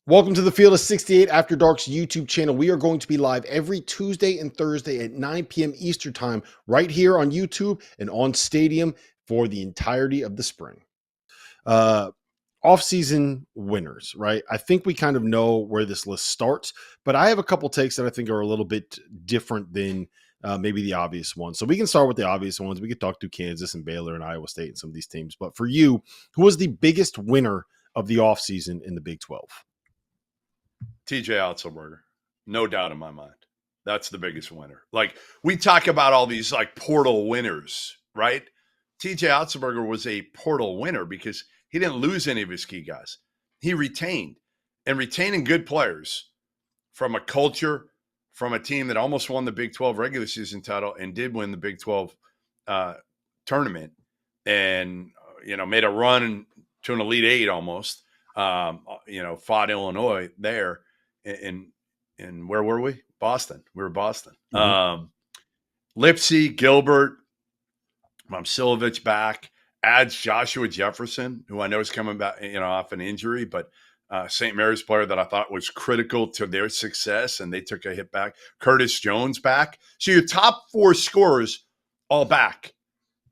Welcome to the Field of 68 After Dark's YouTube channel. We are going to be live every Tuesday and Thursday at 9 p.m. Eastern Time right here on YouTube and on Stadium for the entirety of the spring. Off-season winners, right? I think we kind of know where this list starts, but I have a couple takes that I think are a little bit different than maybe the obvious ones. So we can start with the obvious ones. We could talk to Kansas and Baylor and Iowa State and some of these teams. But for you, who was the biggest winner of the offseason in the Big 12? TJ Otzelberger, no doubt in my mind. That's the biggest winner. Like, we talk about all these like portal winners, right? TJ Otzelberger was a portal winner because he didn't lose any of his key guys. He retained, and retaining good players from a culture, from a team that almost won the Big 12 regular season title and did win the Big 12 tournament and, made a run to an Elite Eight almost, fought Illinois there. And where were we? Boston. We were Boston. Mm-hmm. Lipsy, Gilbert, Momsilovich back, adds Joshua Jefferson, who I know is coming back, off an injury, but St. Mary's player that I thought was critical to their success, and they took a hit back. Curtis Jones back. So your top four scorers all back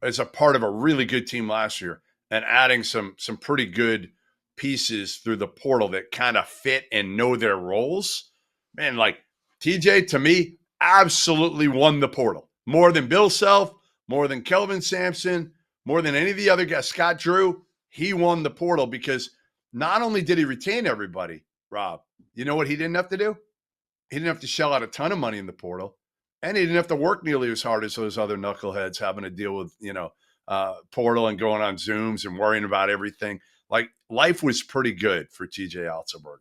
as a part of a really good team last year, and adding some pretty good pieces through the portal that kind of fit and know their roles. Man, like TJ, to me, absolutely won the portal. More than Bill Self, more than Kelvin Sampson, more than any of the other guys. Scott Drew, he won the portal because not only did he retain everybody, Rob, you know what he didn't have to do? He didn't have to shell out a ton of money in the portal, and he didn't have to work nearly as hard as those other knuckleheads having to deal with, portal and going on Zooms and worrying about everything. Like, life was pretty good for TJ Otzelberger.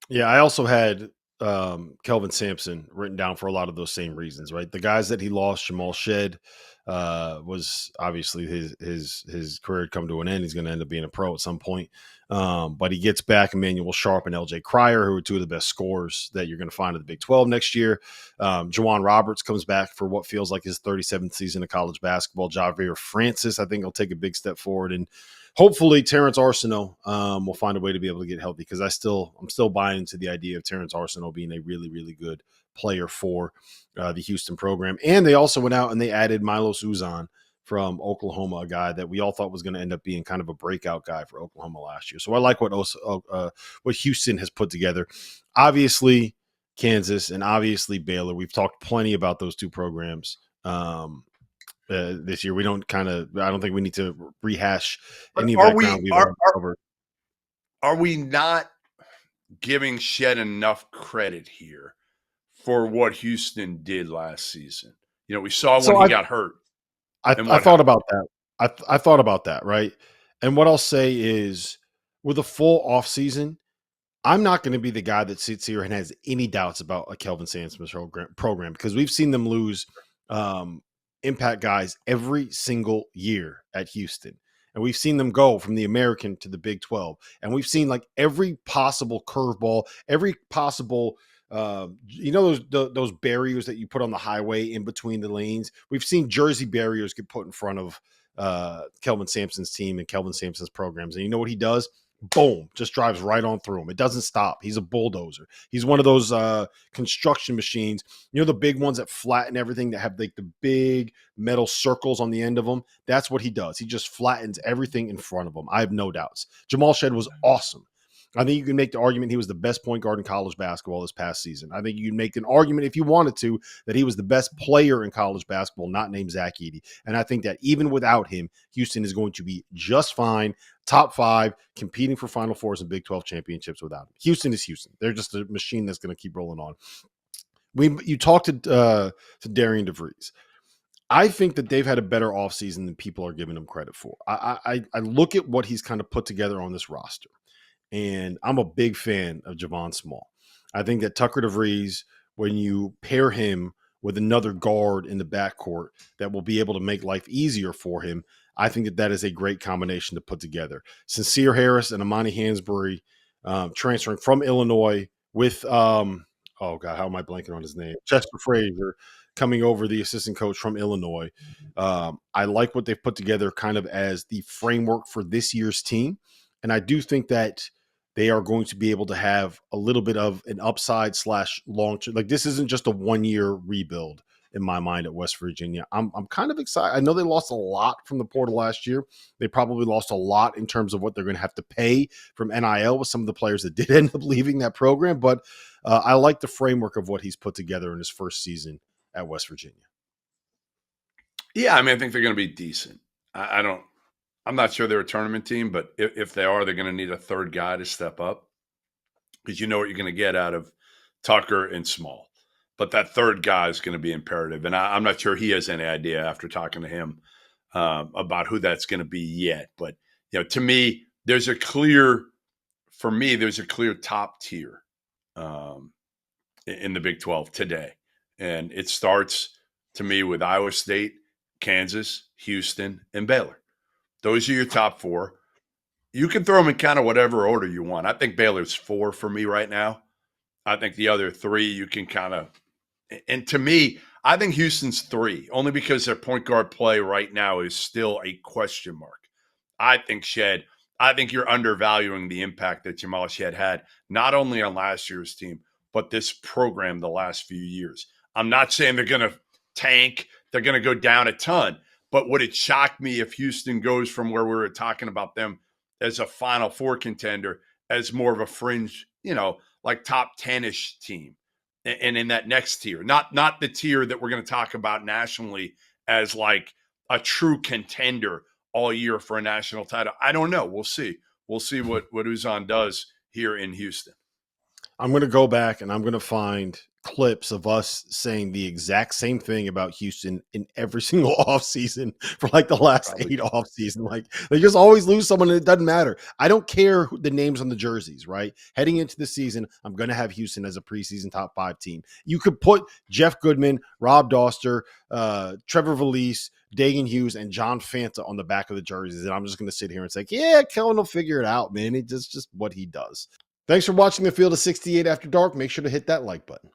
Yeah, I also had Kelvin Sampson written down for a lot of those same reasons, right? The guys that he lost, Jamal Shed, was obviously his career had come to an end. He's going to end up being a pro at some point. But he gets back Emmanuel Sharp and LJ Cryer, who are two of the best scorers that you're going to find in the Big 12 next year. Juwan Roberts comes back for what feels like his 37th season of college basketball. Javier Francis, I think, will take a big step forward. And hopefully Terrence Arsenault will find a way to be able to get healthy, because I'm still buying into the idea of Terrence Arsenault being a really, really good player for the Houston program. And they also went out and they added Milos Uzan from Oklahoma, a guy that we all thought was going to end up being kind of a breakout guy for Oklahoma last year. So I like what Houston has put together. Obviously, Kansas and obviously Baylor. We've talked plenty about those two programs this year. I don't think we need to rehash any of that ground we've already covered. Are we not giving Shed enough credit here for what Houston did last season? We saw when he got hurt. I thought about that. I thought about that, right? And what I'll say is, with a full offseason, I'm not going to be the guy that sits here and has any doubts about a Kelvin Sampson program, because we've seen them lose impact guys every single year at Houston. And we've seen them go from the American to the Big 12. And we've seen like every possible curveball, every possible those barriers that you put on the highway in between the lanes. We've seen Jersey barriers get put in front of Kelvin Sampson's team and Kelvin Sampson's programs. And you know what he does? Boom, just drives right on through them. It doesn't stop. He's a bulldozer. He's one of those construction machines, the big ones that flatten everything, that have like the big metal circles on the end of them. That's what he does. He just flattens everything in front of him. I have no doubts. Jamal Shed was awesome. I think you can make the argument he was the best point guard in college basketball this past season. I think you can make an argument, if you wanted to, that he was the best player in college basketball, not named Zach Edey. And I think that even without him, Houston is going to be just fine, top 5, competing for Final Fours and Big 12 championships without him. Houston is Houston. They're just a machine that's going to keep rolling on. You talked to Darian DeVries. I think that they've had a better offseason than people are giving them credit for. I look at what he's kind of put together on this roster, and I'm a big fan of Javon Small. I think that Tucker DeVries, when you pair him with another guard in the backcourt that will be able to make life easier for him, I think that is a great combination to put together. Sincere Harris and Amani Hansberry transferring from Illinois with, how am I blanking on his name? Chester Frazier coming over, the assistant coach from Illinois. I like what they've put together kind of as the framework for this year's team. And I do think that they are going to be able to have a little bit of an upside slash long term. Like this isn't just a 1 year rebuild in my mind at West Virginia. I'm kind of excited. I know they lost a lot from the portal last year. They probably lost a lot in terms of what they're going to have to pay from NIL with some of the players that did end up leaving that program. But I like the framework of what he's put together in his first season at West Virginia. Yeah, I mean, I think they're going to be decent. I'm not sure they're a tournament team, but if they are, they're going to need a third guy to step up because you know what you're going to get out of Tucker and Small. But that third guy is going to be imperative. And I'm not sure he has any idea after talking to him about who that's going to be yet. But, to me, there's a clear top tier in the Big 12 today. And it starts, to me, with Iowa State, Kansas, Houston, and Baylor. Those are your top four. You can throw them in kind of whatever order you want. I think Baylor's 4 for me right now. I think the other 3 you can kind of – and to me, I think Houston's 3, only because their point guard play right now is still a question mark. I think you're undervaluing the impact that Jamal Shead had, not only on last year's team, but this program the last few years. I'm not saying they're going to tank. They're going to go down a ton. But would it shock me if Houston goes from where we were talking about them as a Final Four contender as more of a fringe, like top 10-ish team? And in that next tier, not the tier that we're going to talk about nationally as like a true contender all year for a national title. I don't know. We'll see. We'll see what Uzan does here in Houston. I'm going to go back and I'm going to find clips of us saying the exact same thing about Houston in every single offseason for like the last 8 offseason. Like they just always lose someone and it doesn't matter. I don't care the names on the jerseys, right? Heading into the season, I'm going to have Houston as a preseason top 5 team. You could put Jeff Goodman, Rob Doster, Trevor Valise, Dagan Hughes, and John Fanta on the back of the jerseys. And I'm just going to sit here and say, yeah, Kellen will figure it out, man. It's just what he does. Thanks for watching the Field of 68 After Dark. Make sure to hit that like button.